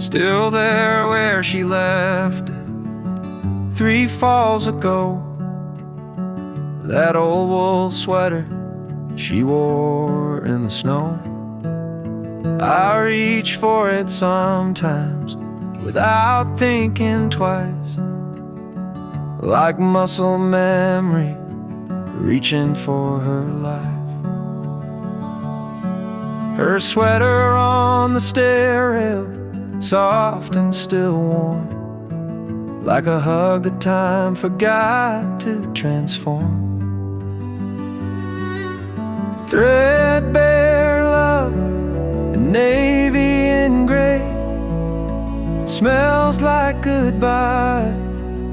still there where she left it 3 falls ago. That old wool sweater she wore in the snow. I reach for it sometimes without thinking twice, like muscle memory reaching for her life. Her sweater on the stair rail, soft and still warm, like a hug that time forgot to transform. Threadbare love in navy and gray, smells like goodbye,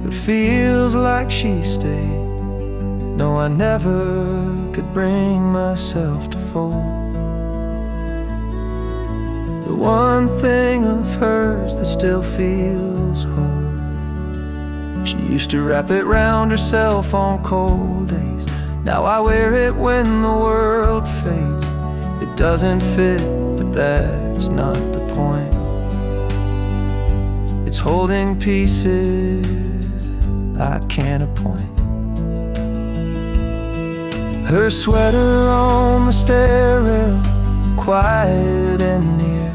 but feels like she stayed. No, I never could bring myself to fold the one thing of hers that still feels whole. She used to wrap it round herself on cold days. Now I wear it when the world fades. It doesn't fit, but that's not the point. It's holding pieces I can't appoint. Her sweater on the stair rail, quiet and near,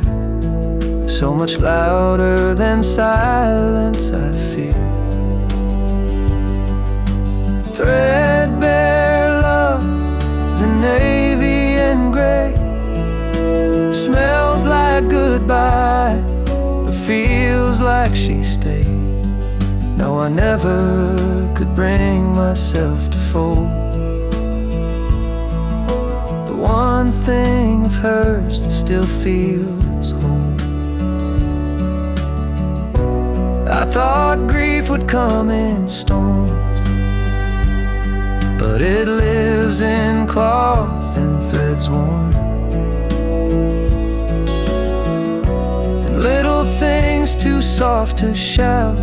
so much louder than silence I fear. Threadbare love, the navy and gray, smells like goodbye, but feels like she stayed. No, I never could bring myself to fold the one thing of hers that still feels home. I thought grief would come in storms, but it lives in cloth and threads worn, and little things too soft to shout,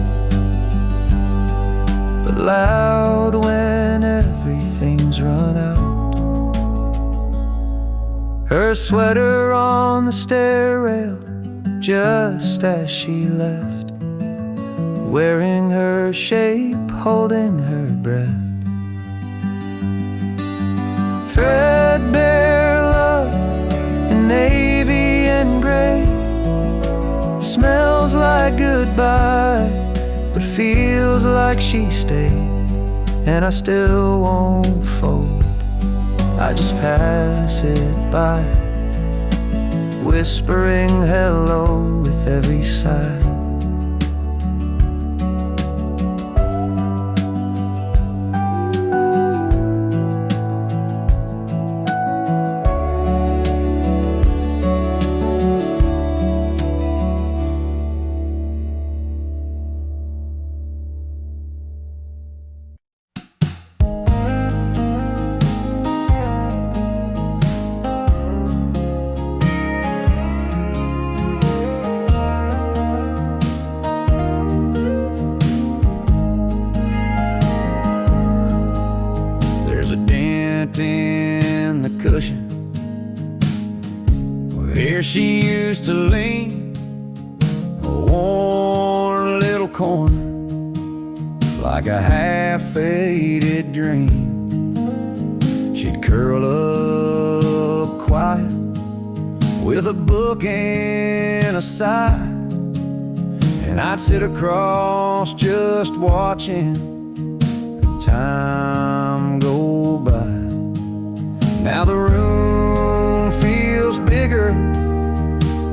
but loud when everything's run out. Her sweater on the stair rail, just as she left, wearing her shape, holding her breath. Threadbare love in navy and gray, smells like goodbye, but feels like she stayed. And I still won't fold, I just pass it by, whispering hello with every sigh. In the cushion where she used to lean, a worn little corner, like a half-faded dream. She'd curl up quiet with a book and a sigh, and I'd sit across just watching time go by. Now the room feels bigger,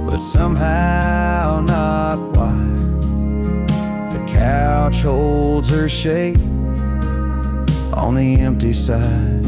but somehow not wide. The couch holds her shape on the empty side.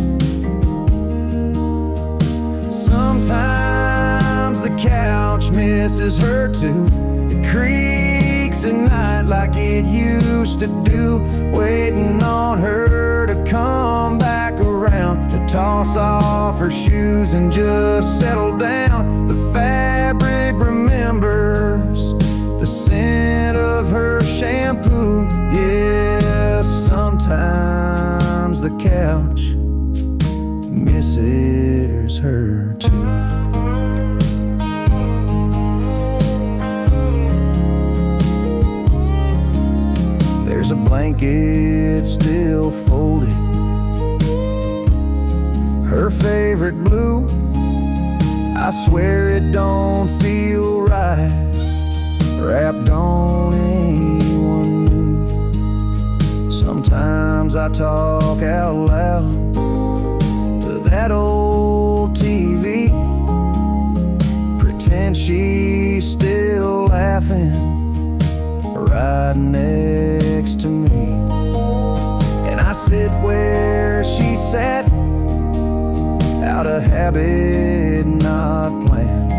Sometimes the couch misses her too. It creaks at night like it used to do, waiting on her to come back around, to toss off her shoes and just settle down. The fabric remembers the scent of her shampoo. Yes, sometimes the couch misses her too. blanket still folded. Her favorite blue, I swear it don't feel right wrapped on anyone new. Sometimes I talk out loud to that old TV, pretend she's still laughing right next to me. And I sit where she sat, out of habit, not planned,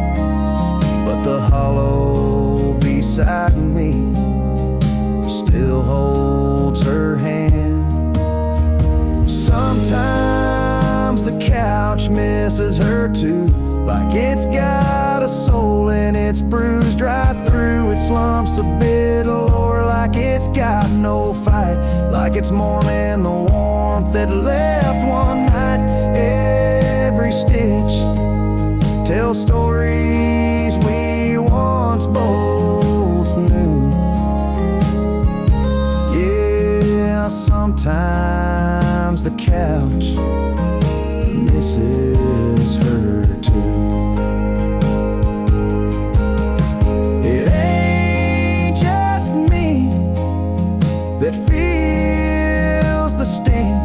but the hollow beside me still holds her hand. Sometimes the couch misses her too, like it's got a soul and it's bruised right through. It slumps a bit lower, like it's got no fight, like it's mourning the warmth that left one night. Every stitch tells stories we once both knew. Yeah, sometimes the couch misses her too. It ain't just me that feels the sting.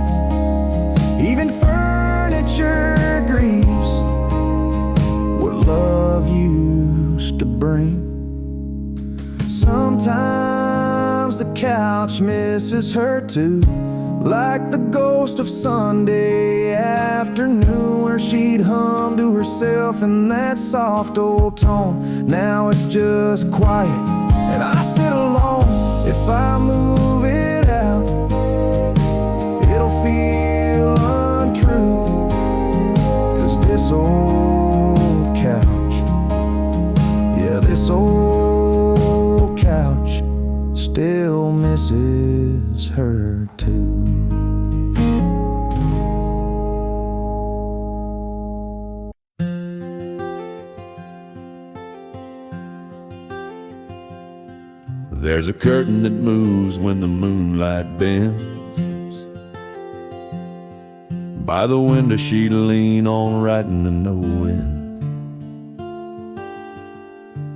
Even furniture grieves what love used to bring. Sometimes the couch misses her too, like the ghost of Sunday afternoon, where she'd hum to herself in that soft old tone. Now it's just quiet and I sit alone. If I move it out, it'll feel untrue, 'cause this old couch, yeah, this old couch still misses her too. There's a curtain that moves when the moonlight bends. By the window she'd lean on, writing to no end.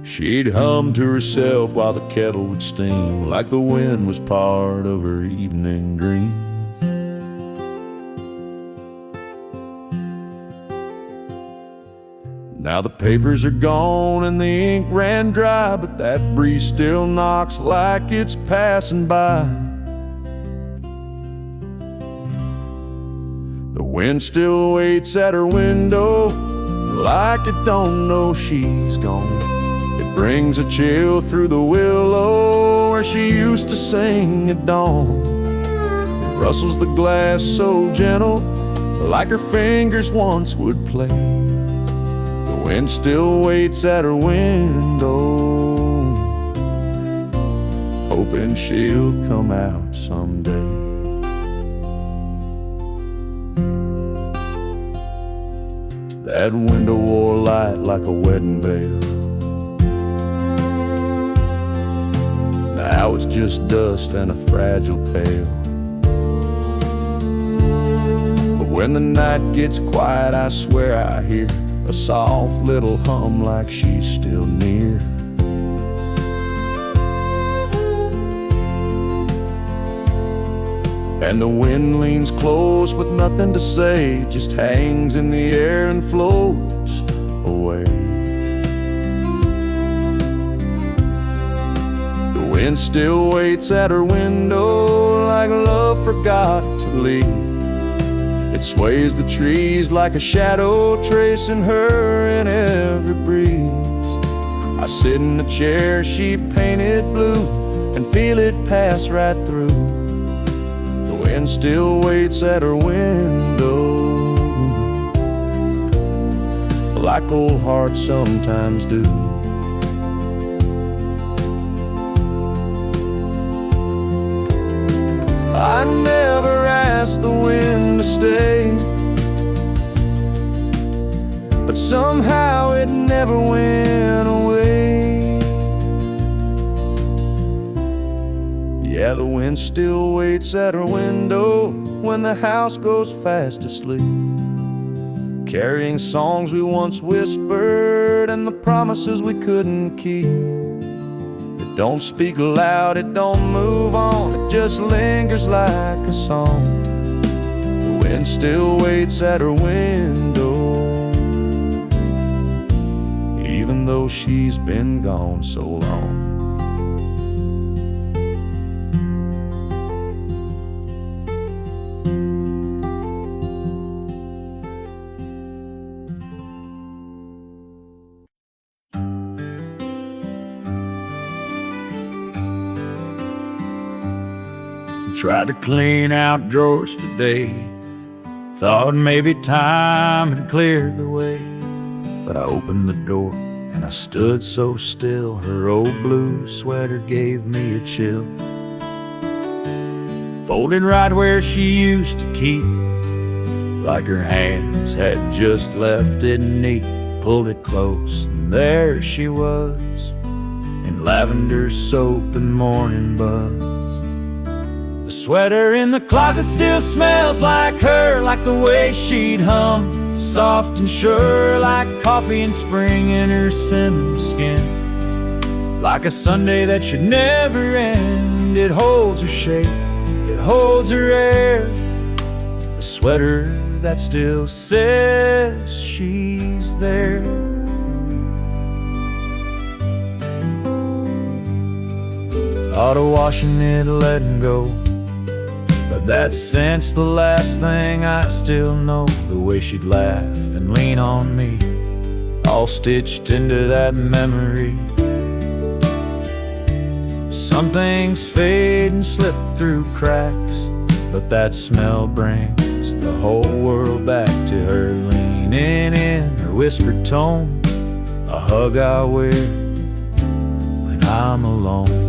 She'd hum to herself while the kettle would steam, like the wind was part of her evening dream. Now the papers are gone and the ink ran dry, but that breeze still knocks like it's passing by. The wind still waits at her window, like it don't know she's gone. It brings a chill through the willow where she used to sing at dawn. It rustles the glass so gentle, like her fingers once would play. The wind still waits at her window, hoping she'll come out someday. That window wore light like a wedding veil. Now it's just dust and a fragile pail. But when the night gets quiet, I swear I hear a soft little hum, like she's still near. And the wind leans close with nothing to say, just hangs in the air and floats away. The wind still waits at her window, like love forgot to leave. It sways the trees like a shadow, tracing her in every breeze. I sit in the chair she painted blue and feel it pass right through. The wind still waits at her window, like old hearts sometimes do. I never asked the wind to stay, but somehow it never went away. Yeah, the wind wind still waits at her window when the house goes fast asleep, carrying songs we once whispered and the promises we couldn't keep. It don't speak loud, it don't move on, it just lingers like a song. The wind still waits at her window, even though she's been gone so long. Tried to clean out drawers today, thought maybe time had cleared the way, but I opened the door and I stood so still. Her old blue sweater gave me a chill, folded right where she used to keep, like her hands had just left it neat. Pulled it close and there she was, in lavender soap and morning buzz. The sweater in the closet still smells like her, like the way she'd hum, soft and sure, like coffee in spring in her cinnamon skin, like a Sunday that should never end. It holds her shape, it holds her air, the sweater that still says she's there. Thought of washing it, letting go, but that scent's the last thing I still know. The way she'd laugh and lean on me, all stitched into that memory. Some things fade and slip through cracks, but that smell brings the whole world back to her, leaning in her whispered tone, a hug I wear when I'm alone.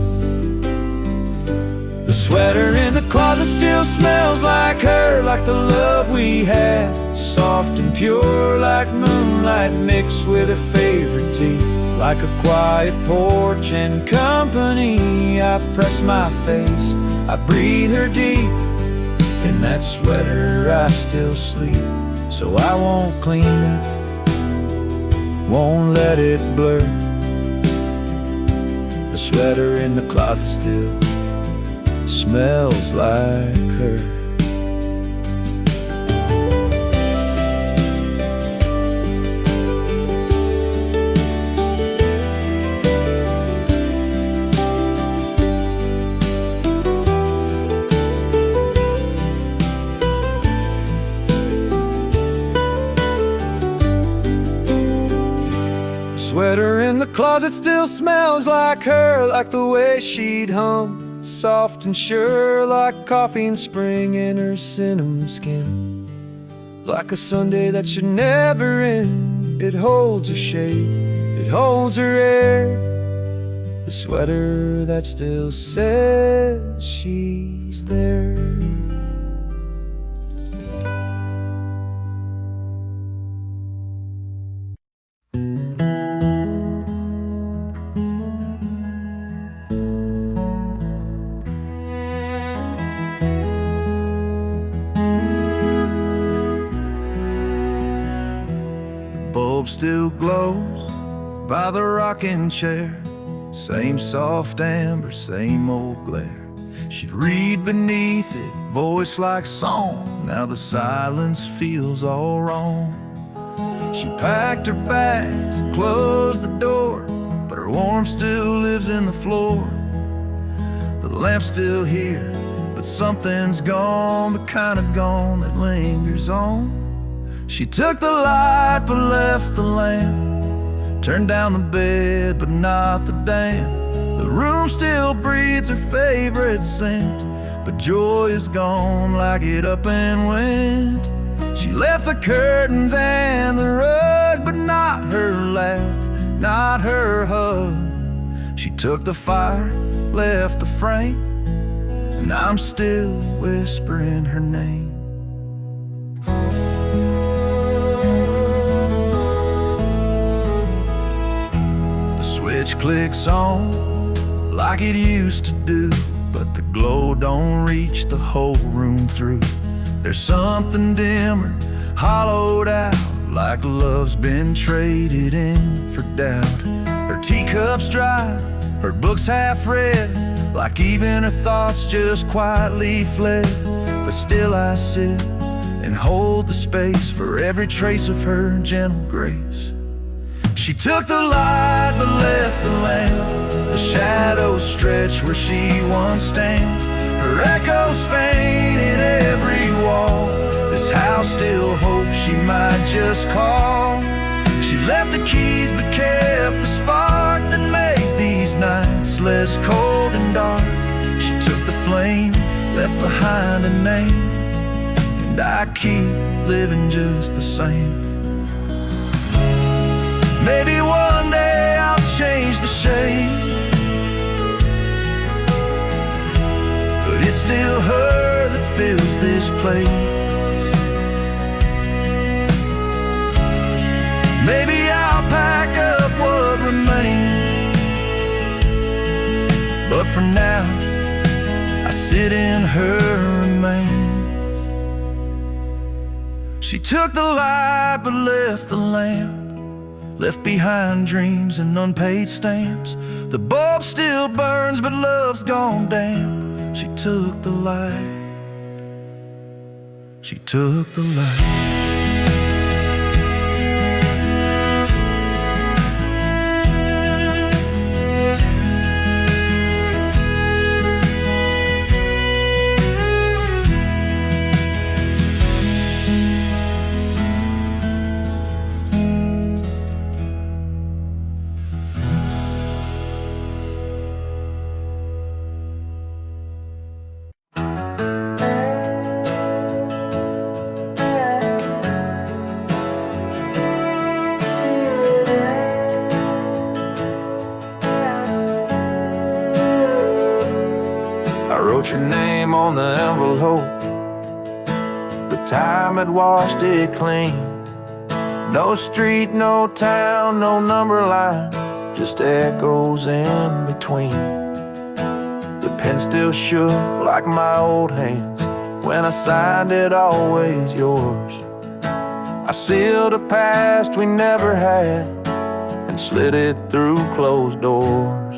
The sweater in the closet still smells like her, like the love we had, soft and pure, like moonlight mixed with her favorite tea, like a quiet porch and company. I press my face, I breathe her deep, in that sweater I still sleep. So I won't clean it, won't let it blur. The sweater in the closet still smells like her. The sweater in the closet still smells like her, like the way she'd hum, soft and sure, like coffee in spring in her cinnamon skin, like a Sunday that should never end. It holds her shape, it holds her air, the sweater that still says she's there. Bulb still glows by the rocking chair, same soft amber, same old glare. She'd read beneath it, voice like song. Now the silence feels all wrong. She packed her bags and closed the door, but her warmth still lives in the floor. The lamp's still here, but something's gone, the kind of gone that lingers on. She took the light but left the lamp, turned down the bed but not the damp. The room still breathes her favorite scent, but joy is gone like it up and went. She left the curtains and the rug, but not her laugh, not her hug. She took the fire, left the frame, and I'm still whispering her name. The switch clicks on like it used to do, but the glow don't reach the whole room through. There's something dimmer, hollowed out, like love's been traded in for doubt. Her teacup's dry, her books half read, like even her thoughts just quietly fled. But still I sit and hold the space for every trace of her gentle grace. She took the light but left the lamp. The shadows stretch where she once stamped. Her echoes faint in every wall. This house still hopes she might just call. She left the keys but kept the spark that made these nights less cold and dark. She took the flame, left behind a name, and I keep living just the same. Maybe one day I'll change the shape, but it's still her that fills this place. Maybe I'll pack up what remains, but for now I sit in her remains. She took the light but left the lamp, left behind dreams and unpaid stamps. The bulb still burns but love's gone damp. She took the light, she took the light. I wrote your name on the envelope. The time had washed it clean. No street, no town, no number line, just echoes in between. The pen still shook like my old hands when I signed it, always yours. I sealed a past we never had and slid it through closed doors.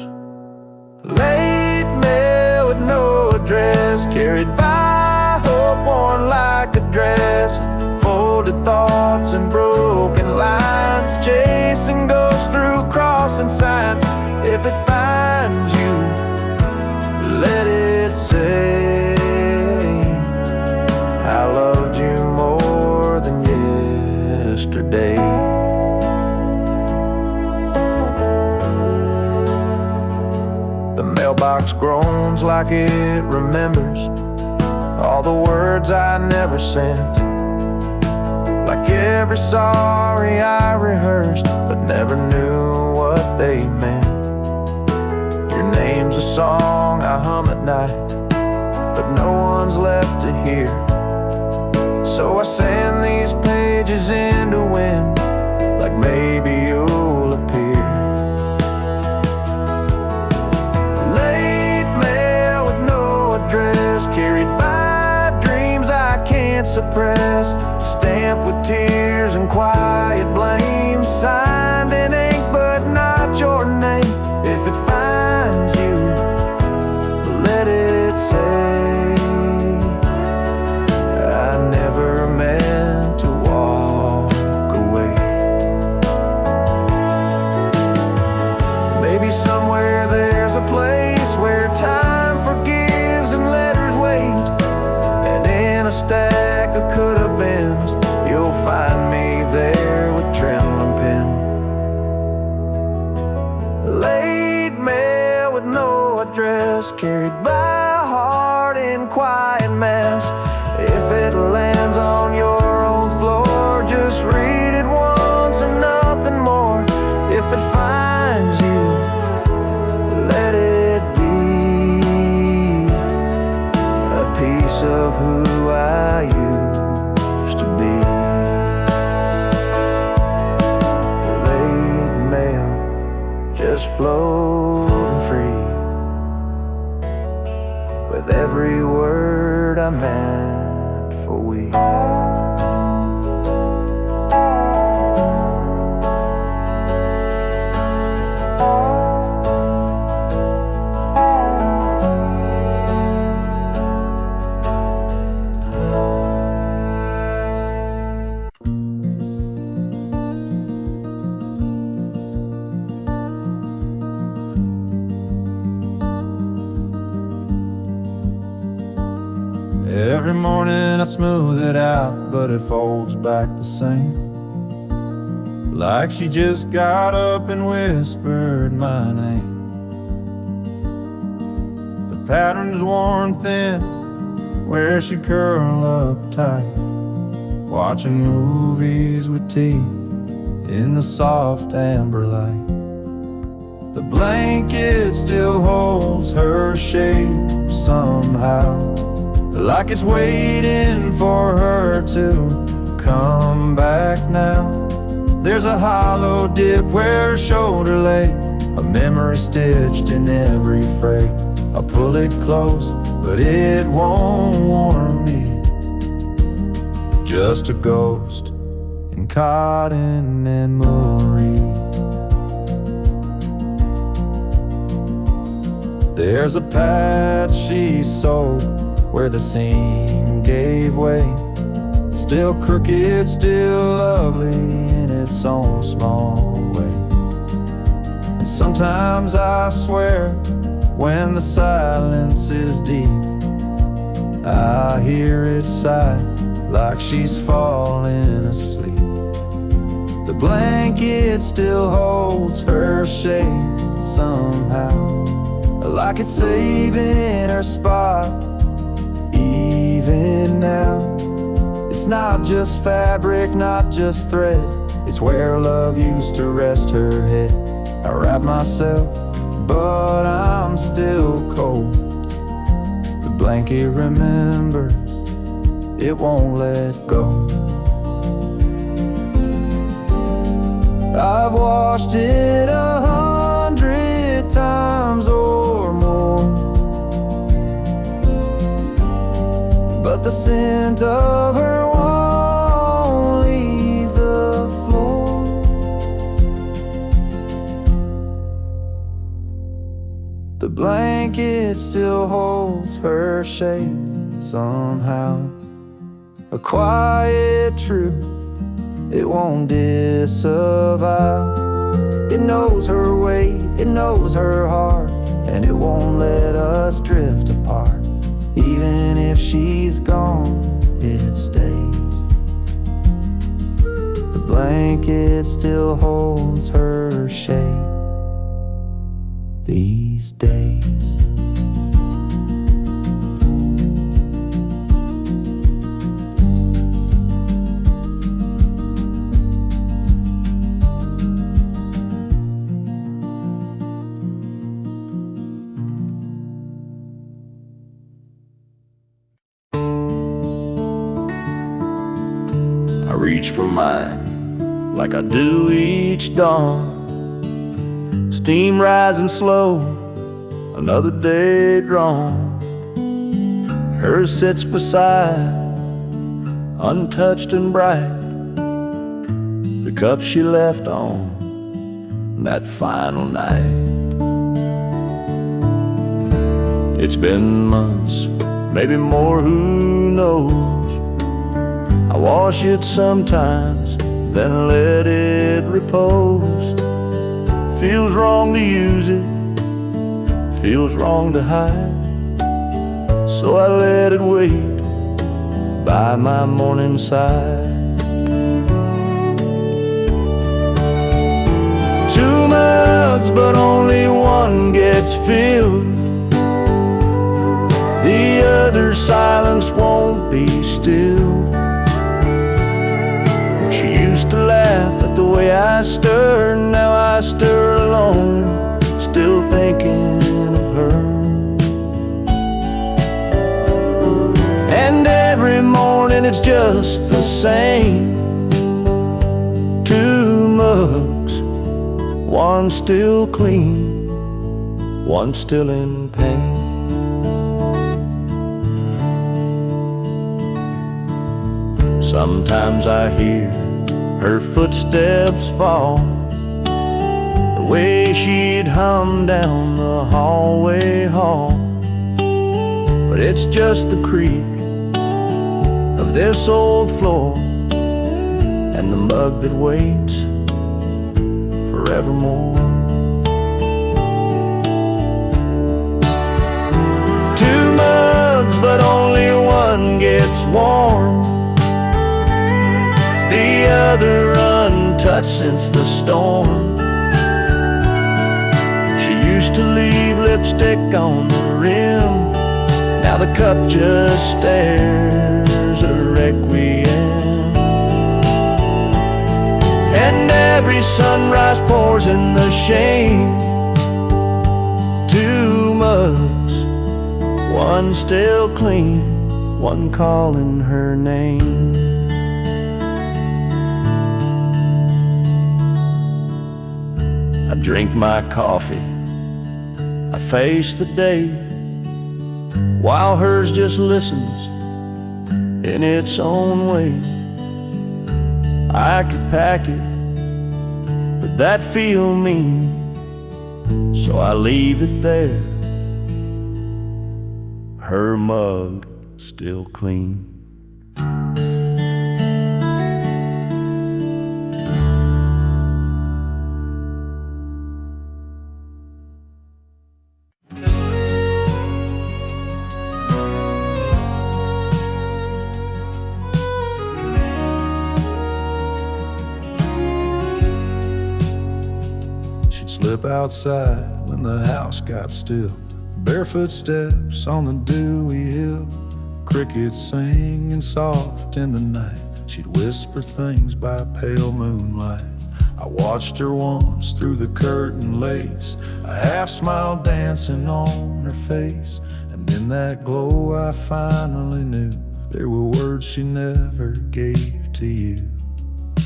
Late mail with no address, carried by hope worn like a dress. Folded thoughts and broken lines, chasing ghosts through crossing signs. If it finds you, let it say I loved you more than yesterday. The mailbox groans like it remembers all the words I never sent, like every sorry I rehearsed but never knew what they meant. Your name's a song I hum at night, but no one's left to hear. So I send these pages into wind, like maybe you'll appear. Late mail with no address, carried by dreams I can't suppress. Stamped with tears and quiet blame, signed in ink but not your name. If it finds you, let it say I never meant to walk away. Maybe somewhere there's a place where time forgives and letters wait, and in a stack of could-have-beens you'll find me there with trembling pen. Late mail with no address, carried by a heart in quiet mess. If it lands on your old floor, just read it once and nothing more. If it finds you, let it be a piece of who I used to be. Late mail, just floating free, with with every word I meant for we. Every morning I smooth it out, but it folds back the same. Like she just got up and whispered my name. The pattern's worn thin where she curl up tight, watching movies with tea in the soft amber light. The blanket still holds her shape somehow, like it's waiting for her to come back now. There's a hollow dip where her shoulder lay, a memory stitched in every fray. I pull it close, but it won't warm me. Just a ghost in cotton and Marie. There's a patch she sewed where the seam gave way, still crooked, still lovely in its own small way. And sometimes I swear, when the silence is deep, I hear it sigh like she's falling asleep. The blanket still holds her shape somehow, like it's saving her spot. Even now, it's not just fabric, not just thread, it's where love used to rest her head. I wrap myself, but I'm still cold. The blanket remembers, it won't let go. I've washed it 100 times or more, but the scent of her won't leave the floor. The blanket still holds her shape somehow, a quiet truth it won't disavow. It knows her weight, it knows her heart, and it won't let us drift apart. Even if she's gone, it stays. The blanket still holds her shape these days. I reach for mine like I do each dawn. Steam rising slow, another day drawn. Hers sits beside, untouched and bright, the cup she left on that final night. It's been months, maybe more, who knows. I wash it sometimes, then let it repose. Feels wrong to use it, feels wrong to hide, so I let it wait by my morning side. 2 mugs, but only one gets filled. The other silence won't be still. She used to laugh at the way I stir, now I stir alone, still thinking of her. And every morning it's just the same. 2 mugs, one still clean, one still in pain. Sometimes I hear her footsteps fall, the way she'd hum down the hallway hall. But it's just the creak of this old floor and the mug that waits forevermore. Two mugs, but only one gets warm, the other untouched since the storm. She used to leave lipstick on the rim, now the cup just stares a requiem. And every sunrise pours in the shame. Two mugs, one still clean, one calling her name. I drink my coffee, I face the day, while hers just listens in its own way. I could pack it, but that'd feel mean, so I leave it there, her mug still clean. Slip outside when the house got still, barefoot steps on the dewy hill, crickets singing soft in the night. She'd whisper things by pale moonlight. I watched her once through the curtain lace, a half smile dancing on her face. And in that glow I finally knew there were words she never gave to you.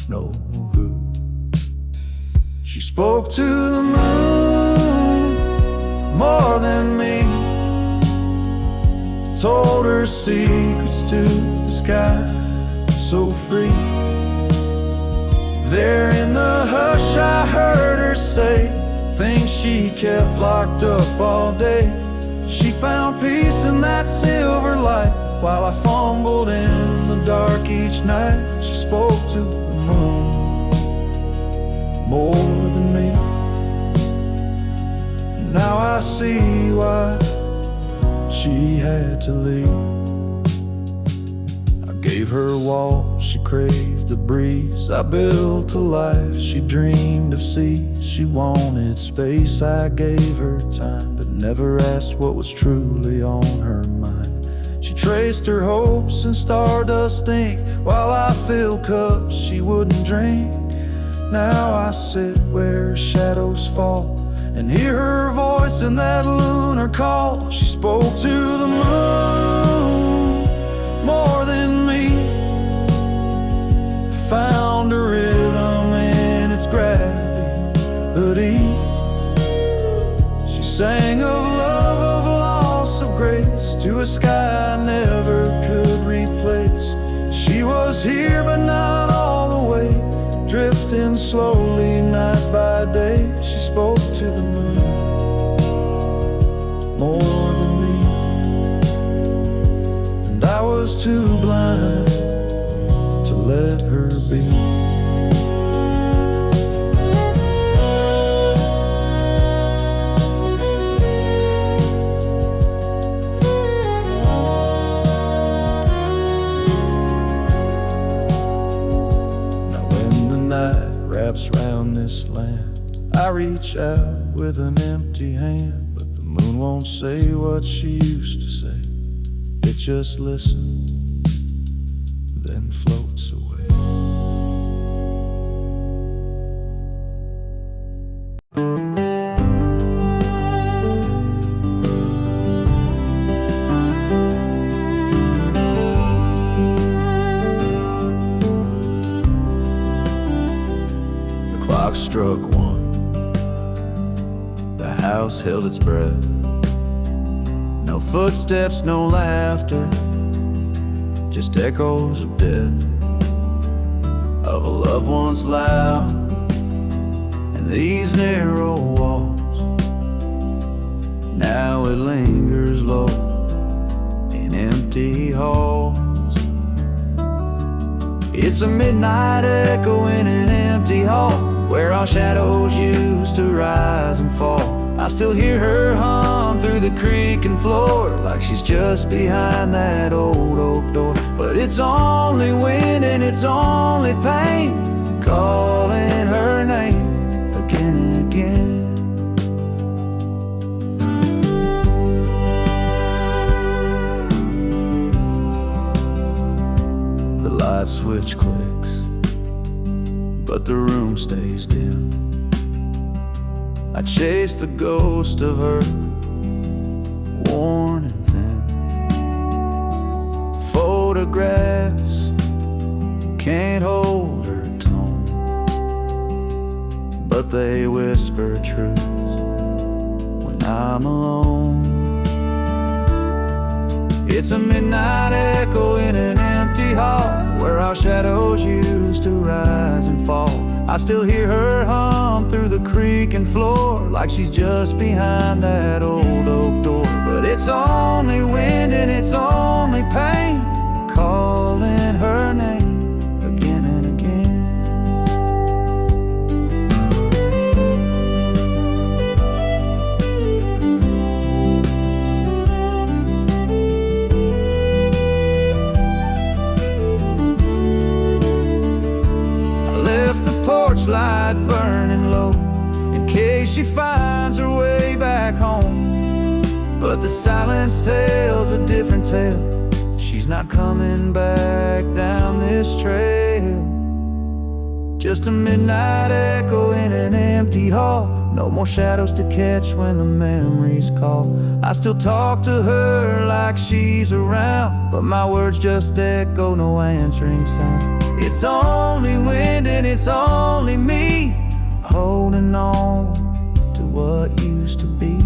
No, who? She spoke to the moon more than me, told her secrets to the sky, so free. There in the hush I heard her say things she kept locked up all day. She found peace in that silver light while I fumbled in the dark each night. She spoke to the moon more than me. And now I see why she had to leave. I gave her walls, she craved the breeze. I built a life she dreamed of seas. She wanted space, I gave her time, but never asked what was truly on her mind. She traced her hopes in stardust ink while I filled cups she wouldn't drink. Now I sit where shadows fall and hear her voice in that lunar call. She spoke to the moon more than me, found a rhythm in its gravity. She sang of love, of loss, of grace, to a sky I never could replace. She was here but not all the way, drifting slowly night by day. She spoke to the moon more than me, and I was too blind to let her be. Wraps round this land, I reach out with an empty hand, but the moon won't say what she used to say. It just listens, then floats away. Clock struck one, the house held its breath. No footsteps, no laughter, just echoes of death. of a love once loud, and these narrow walls, now it lingers low in empty halls. It's a midnight echo in an empty hall, where our shadows used to rise and fall. I still hear her hum through the creaking floor, like she's just behind that old oak door. But it's only wind and it's only pain, calling her name again and again. The light switch clicks, but the room stays dim. I chase the ghost of her, worn and thin. Photographs can't hold her tone, but they whisper truths when I'm alone. It's a midnight echo in an empty hall, where our shadows used to rise and fall. I still hear her hum through the creaking floor, like she's just behind that old oak door. But it's only wind and it's only pain, calling her name again and again. Porch light burning low, in case she finds her way back home. But the silence tells a different tale. She's not coming back down this trail. Just a midnight echo in an empty hall, no more shadows to catch when the memories call. I still talk to her like she's around, but my words just echo, no answering sound. It's only wind and it's only me, holding on to what used to be.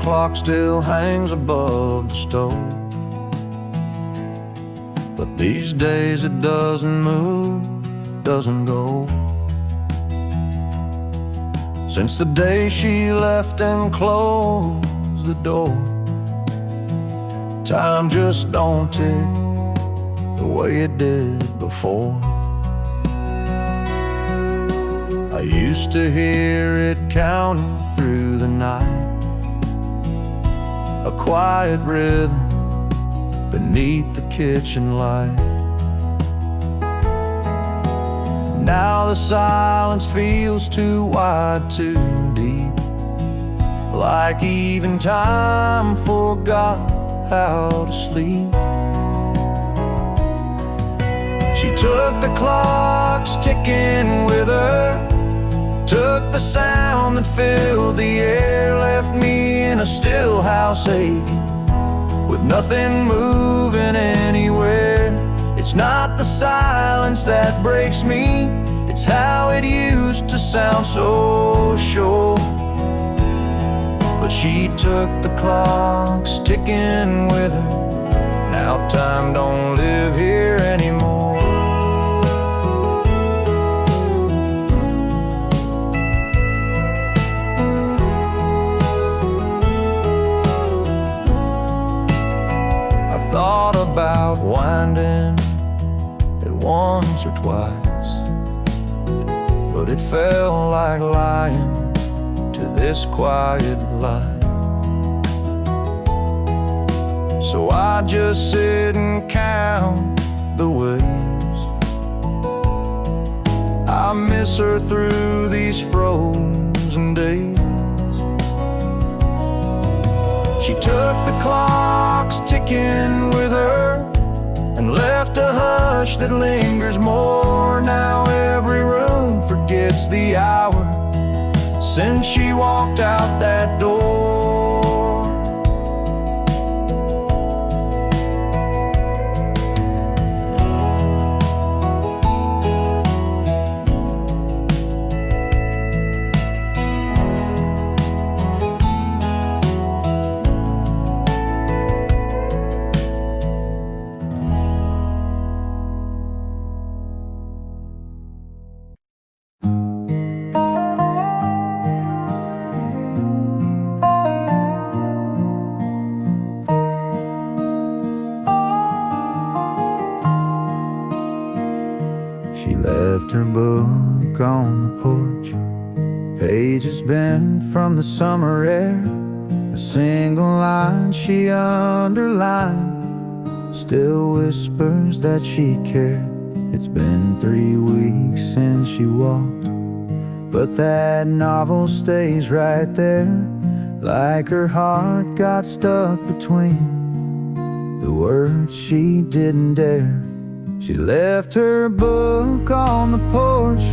Clock still hangs above the stove, but these days it doesn't move, doesn't go. Since the day she left and closed the door, time just don't tick the way it did before. I used to hear it counting through the night, a quiet rhythm beneath the kitchen light. Now the silence feels too wide, too deep, like even time forgot how to sleep. She took the clocks ticking with her, took the sound that filled the air, left me in a still house aching, with nothing moving anywhere. It's not the silence that breaks me, it's how it used to sound so sure. But she took the clocks ticking with her, now time don't live here anymore. Thought about winding it once or twice, but it felt like lying to this quiet light. So I just sit and count the ways I miss her through these frozen days. She took the clocks ticking with her and left a hush that lingers more. Now every room forgets the hour since she walked out that door. She left her book on the porch, pages bent from the summer air. A single line she underlined still whispers that she cared. It's been 3 weeks since she walked, but that novel stays right there, like her heart got stuck between the words she didn't dare. She left her book on the porch,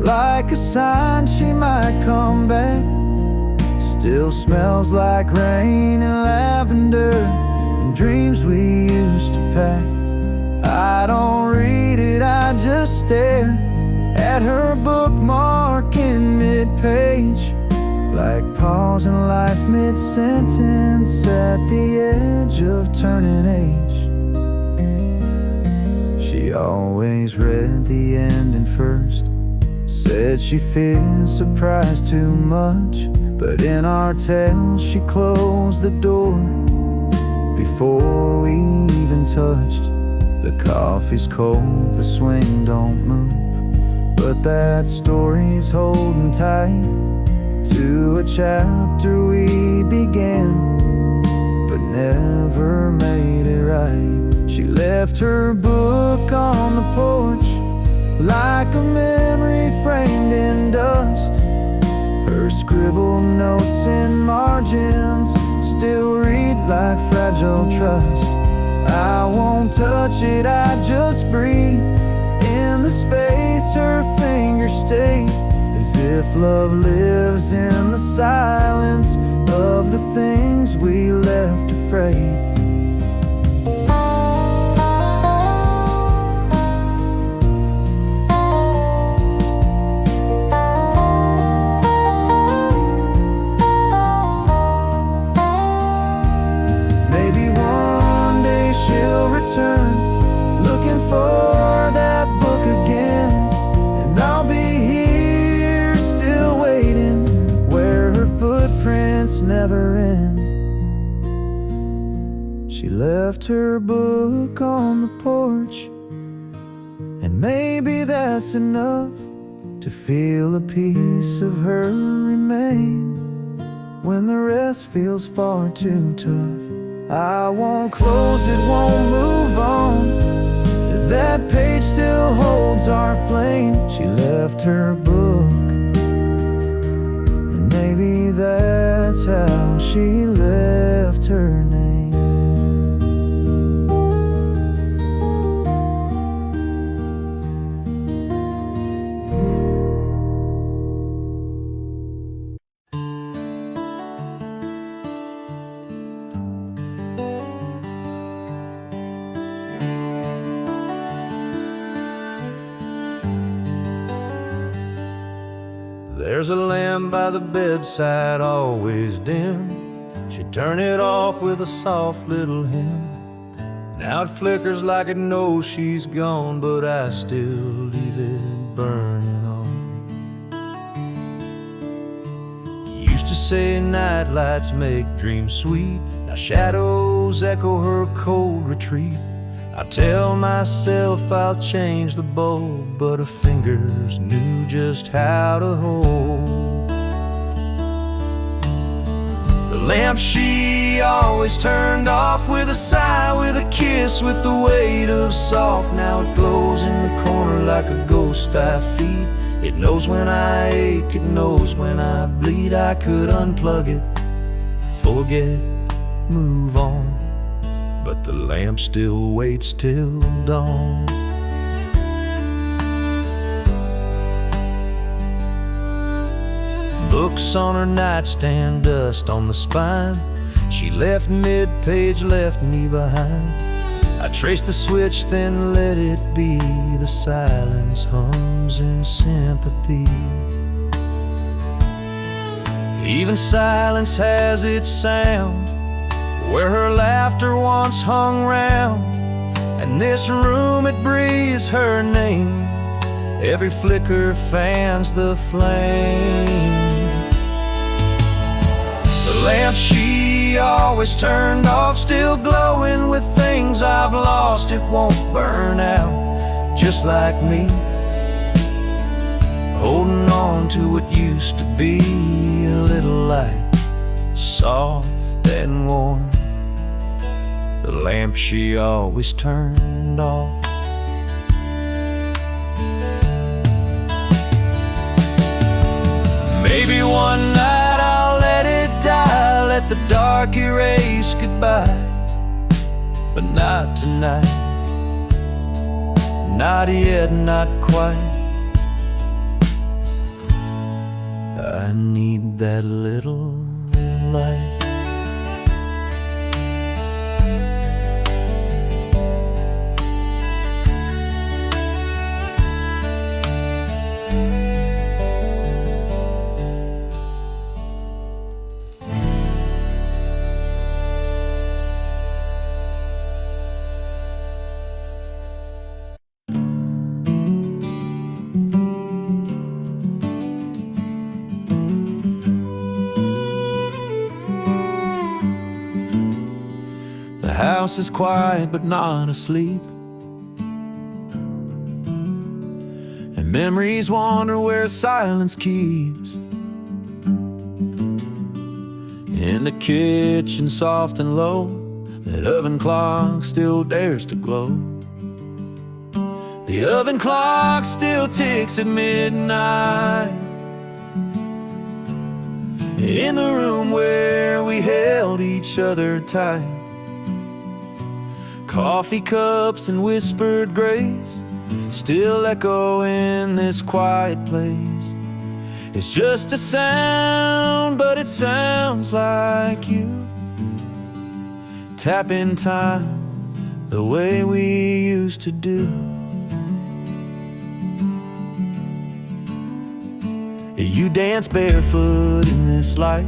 like a sign she might come back. Still smells like rain and lavender and dreams we used to pack. I don't read it, I just stare at her bookmark in mid-page, like pausing life mid-sentence at the edge of turning age. She always read the ending first, said she feared surprise too much, but in our tale she closed the door before we even touched. The coffee's cold, the swing don't move, but that story's holding tight to a chapter we began, but never made it right. She left her book on the porch, like a memory framed in dust. Her scribbled notes in margins still read like fragile trust. I won't touch it, I just breathe in the space her fingers stay, as if love lives in the silence of the things we left afraid. Looking for that book again, and I'll be here still waiting, where her footprints never end. She left her book on the porch, and maybe that's enough to feel a piece of her remain when the rest feels far too tough. I won't close it, won't move on. That page still holds our flame. She left her book, and maybe that's how she left her name. There's a lamp by the bedside, always dim. She'd turn it off with a soft little hymn. Now it flickers like it knows she's gone, but I still leave it burning on. Used to say night lights make dreams sweet, now shadows echo her cold retreat. I tell myself I'll change the bulb, but her fingers knew just how to hold the lamp she always turned off with a sigh, with a kiss, with the weight of soft. Now it glows in the corner like a ghost I feed. It knows when I ache, it knows when I bleed. I could unplug it, forget, move on, but the lamp still waits till dawn. Books on her nightstand, dust on the spine. She left mid-page, left me behind. I traced the switch, then let it be. The silence hums in sympathy. Even silence has its sound, where her laughter once hung round. And this room, it breathes her name. Every flicker fans the flame. The lamp she always turned off, still glowing with things I've lost. It won't burn out, just like me, holding on to what used to be. A little light, soft and warm, the lamp she always turned off. Maybe one night I'll let it die, let the dark erase goodbye. But not tonight, not yet, not quite. I need that little light. The house is quiet but not asleep, and memories wander where silence keeps. In the kitchen, soft and low, that oven clock still dares to glow. The oven clock still ticks at midnight. In the room where we held each other tight, coffee cups and whispered grace still echo in this quiet place. It's just a sound, but it sounds like you. Tap in time the way we used to do. You dance barefoot in this light,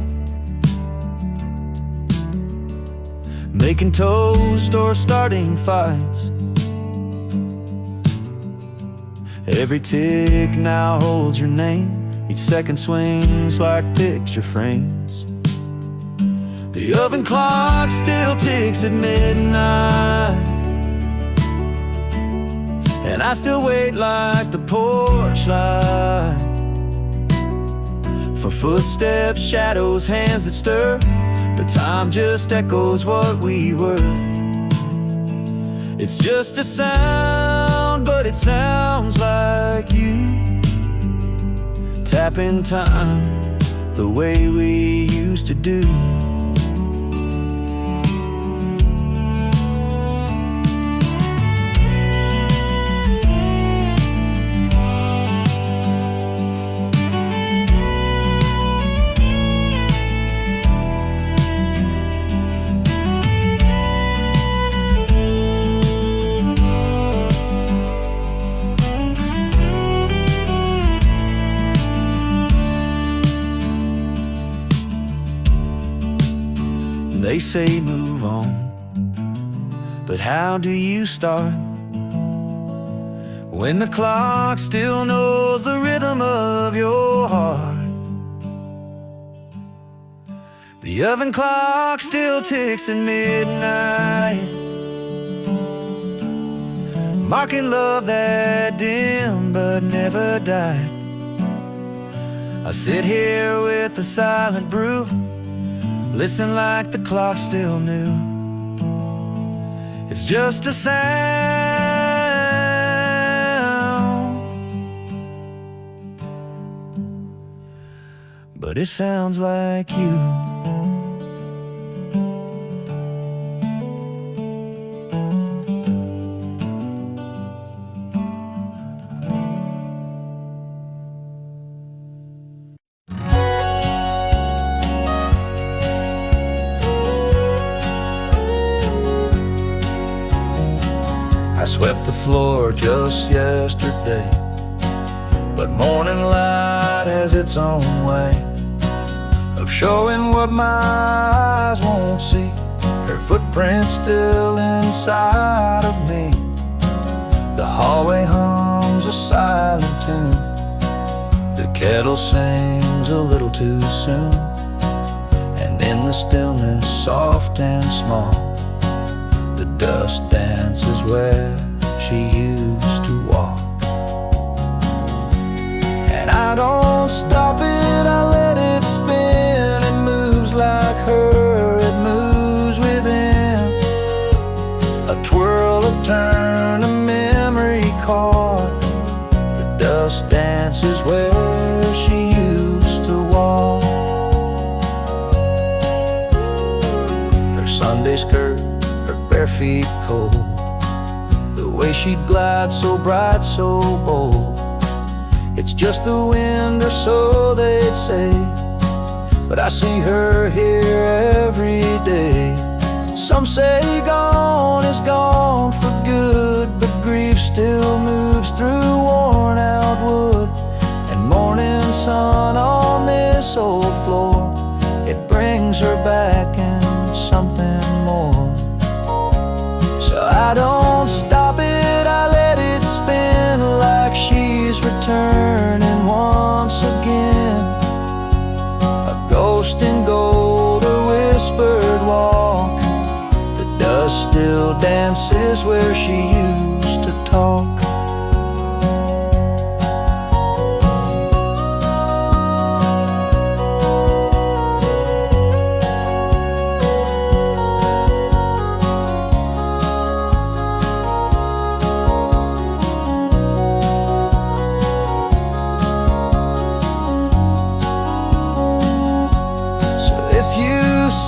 making toast or starting fights. Every tick now holds your name, each second swings like picture frames. The oven clock still ticks at midnight, and I still wait like the porch light, for footsteps, shadows, hands that stir. But time just echoes what we were. It's just a sound, but it sounds like you. Tap in time the way we used to do. They say move on, but how do you start when the clock still knows the rhythm of your heart? The oven clock still ticks at midnight, marking love that dim but never died. I sit here with a silent brew, listen like the clock still knew. It's just a sound, but it sounds like you. swept the floor just yesterday, but morning light has its own way of showing what my eyes won't see. Her footprint's still inside of me. The hallway hums a silent tune. The kettle sings a little too soon. And in the stillness, soft and small, the dust dances where she used to walk. And I don't stop it, I let it spin. It moves like her, it moves within a twirl, a turn, a memory caught. The dust dances where she used to walk. Her Sunday skirt, her bare feet cold, the way she'd glide so bright, so bold. It's just the wind, or so they'd say, but I see her here every day. Some say gone is gone for good, but grief still moves through worn out wood. And morning sun on this old floor, it brings her back and something more. So I don't stop it, I let it spin like she's returning once again. A ghost in gold, a whispered walk. The dust still dances where she used to talk.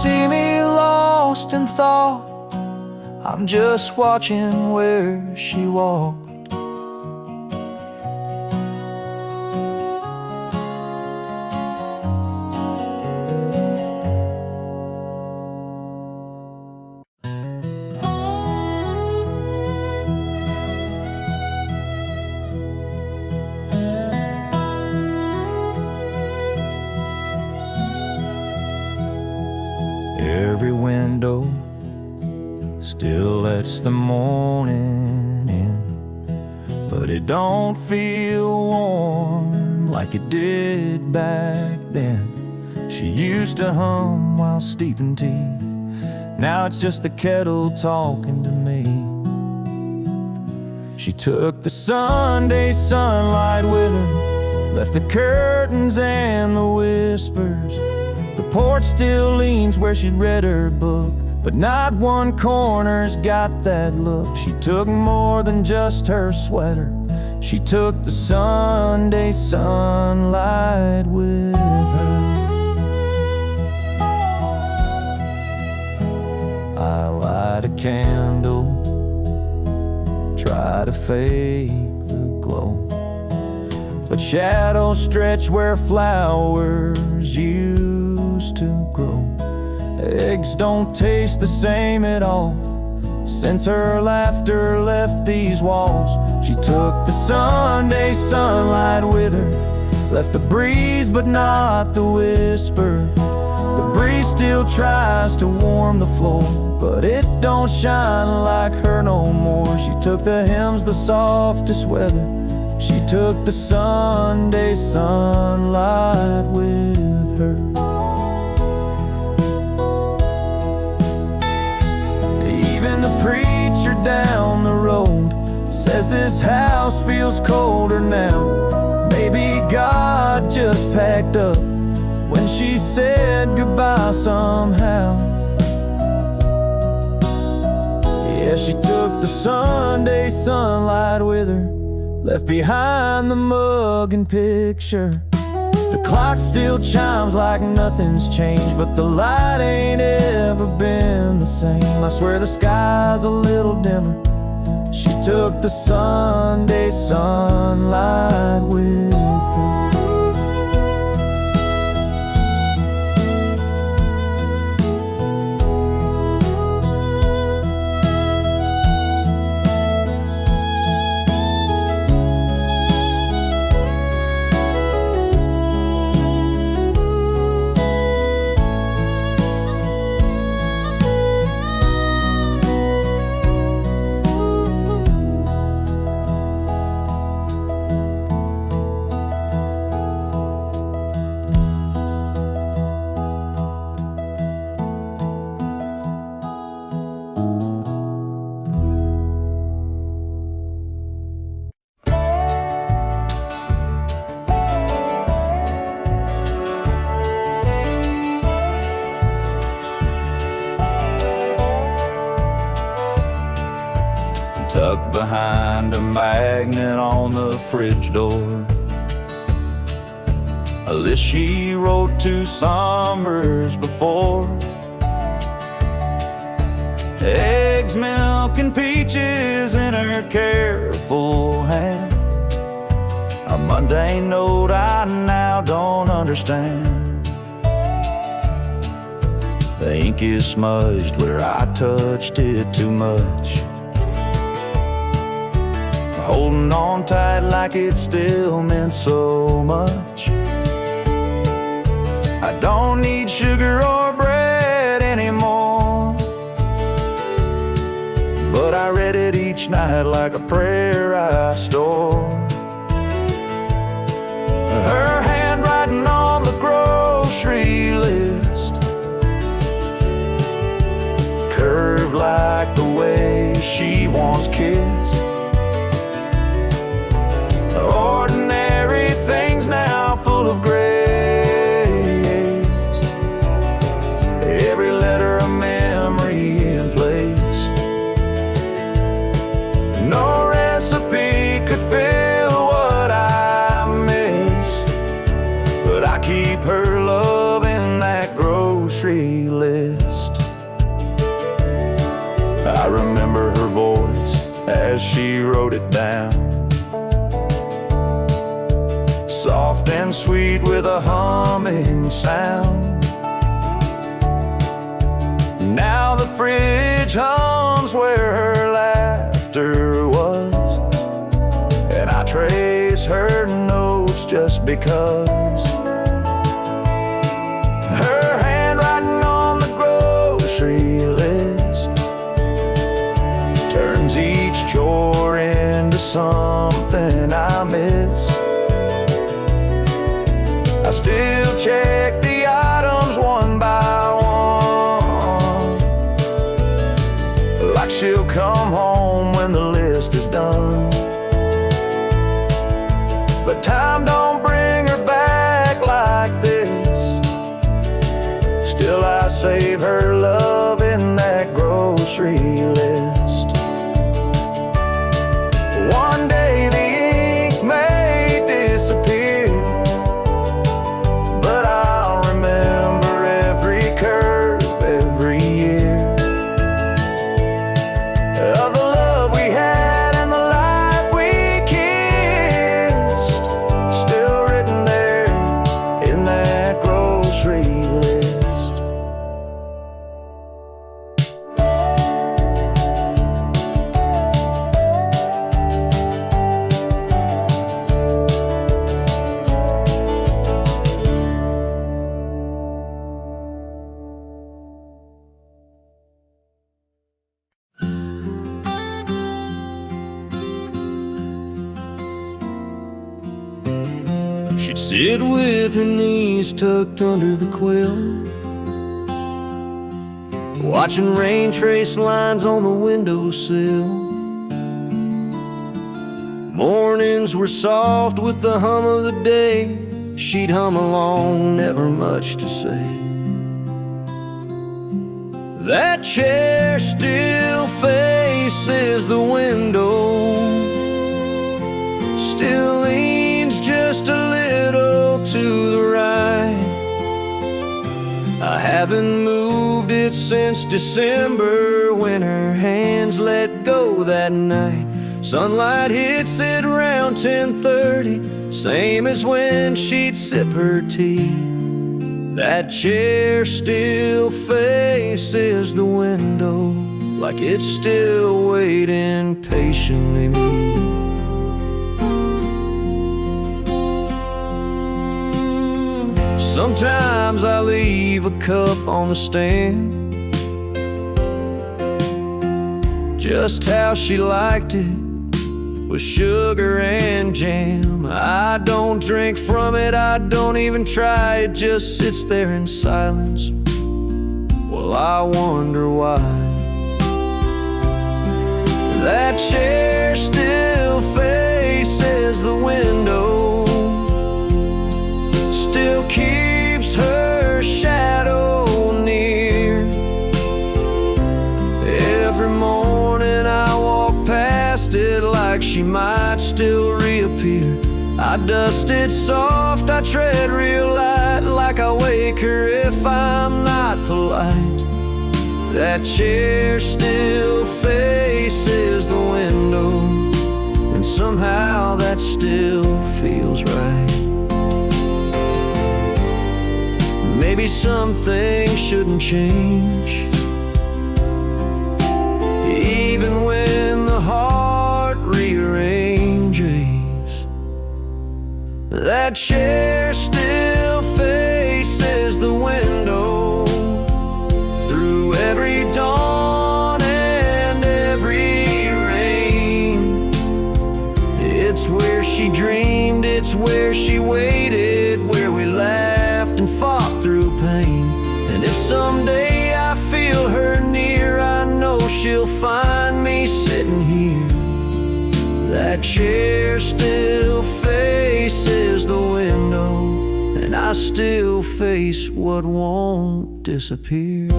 See me lost in thought, I'm just watching where she walked. Every window still lets the morning in, but it don't feel warm like it did back then. She used to hum while steeping tea, now it's just the kettle talking to me. She took the Sunday sunlight with her, left the curtains and the whispers. The porch still leans where she'd read her book, but not one corner's got that look. She took more than just her sweater, she took the Sunday sunlight with her. I light a candle, try to fake the glow, but shadows stretch where flowers used to grow. Eggs don't taste the same at all since her laughter left these walls. She took the Sunday sunlight with her, left the breeze but not the whisper. The breeze still tries to warm the floor, but it don't shine like her no more. She took the hymns, the softest weather, she took the Sunday sunlight with her. Even the preacher down the road says this house feels colder now. Maybe God just packed up when she said goodbye somehow. Yeah, she took the Sunday sunlight with her, left behind the mug and picture. The clock still chimes like nothing's changed, but the light ain't ever been the same. I swear the sky's a little dimmer, she took the Sunday sunlight with her. tucked behind a magnet on the fridge door. A list she wrote 2 summers before. Eggs, milk, and peaches in her careful hand. A mundane note I now don't understand. The ink is smudged where I touched it too much. Holding on tight like it still meant so much. I don't need sugar or bread anymore, but I read it each night like a prayer I store. Her handwriting on the grocery list, curved like the way she once kissed. Ordinary things now full of grace, every letter a memory in place. No recipe could fill what I miss, but I keep her love in that grocery list. I remember her voice as she wrote it down, soft and sweet with a humming sound. Now the fridge hums where her laughter was, and I trace her notes just because. Her handwriting on the grocery list turns each chore into something I miss. I still check the items one by one, like she'll come home when the list is done. But time don't bring her back like this. Still I save her love in that grocery list. One day the ink may disappear, but I'll remember every curve, every year of the love we had and the life we kissed, still written there in that grocery list. She'd sit with her knees tucked under the quilt, watching rain trace lines on the windowsill. Mornings were soft with the hum of the day. She'd hum along, never much to say. That chair still faces the window, still leans just a little to the right. I haven't moved it since December, when her hands let go that night. Sunlight hits it around 10:30, same as when she'd sip her tea. That chair still faces the window, like it's still waiting patiently. Sometimes I leave a cup on the stand, just how she liked it, with sugar and jam. I don't drink from it, I don't even try, it just sits there in silence. Well, I wonder why. That chair still faces the window, still keeps her shadow near. Every morning I walk past like she might still reappear. I dust it soft, I tread real light, like I wake her if I'm not polite. That chair still faces the window, and somehow that still feels right. Maybe some things shouldn't change, even when the heart rearranges. That chair still faces the window through every dawn and every rain. It's where she dreamed, it's where she waited, where we laughed and fought through pain. And if someday I feel her near, I know she'll find me sitting here. That chair still faces the window, and I still face what won't disappear.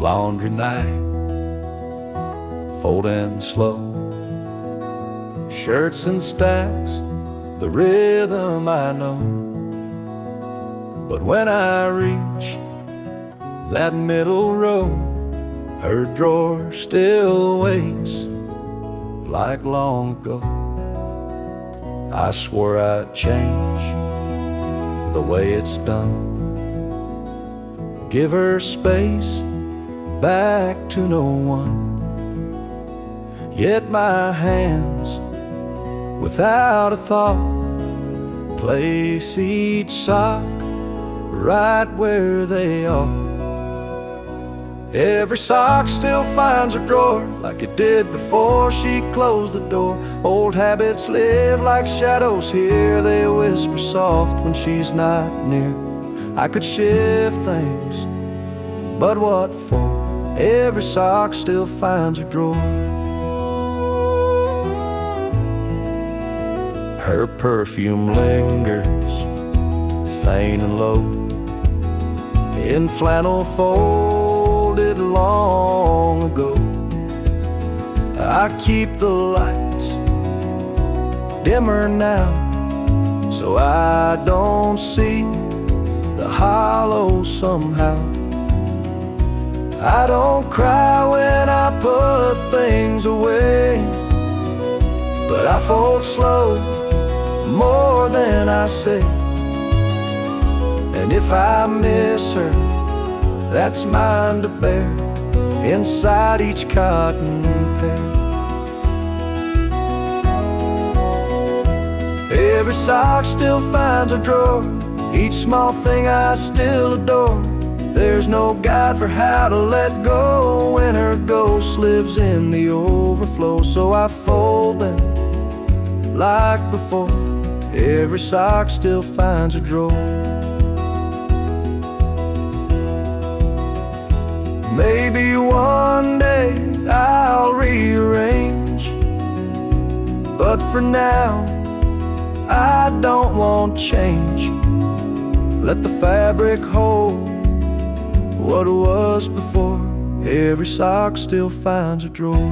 Laundry night, folding slow, shirts in stacks, the rhythm I know. But when I reach that middle row, her drawer still waits like long ago. I swore I'd change the way it's done, give her space back to no one. Yet my hands, without a thought, place each sock right where they are. Every sock still finds a drawer like it did before she closed the door. Old habits live like shadows here, they whisper soft when she's not near. I could shift things, but what for? Every sock still finds a drawer. Her perfume lingers, faint and low, in flannel folded long ago. I keep the lights dimmer now, so I don't see the hollow somehow. I don't cry when I put things away, but I fold slow, more than I say. And if I miss her, that's mine to bear, inside each cotton pair. Every sock still finds a drawer, each small thing I still adore. There's no guide for how to let go when her ghost lives in the overflow. So I fold them like before, every sock still finds a drawer. Maybe one day I'll rearrange, but for now I don't want change. Let the fabric hold what was before, every sock still finds a drawer.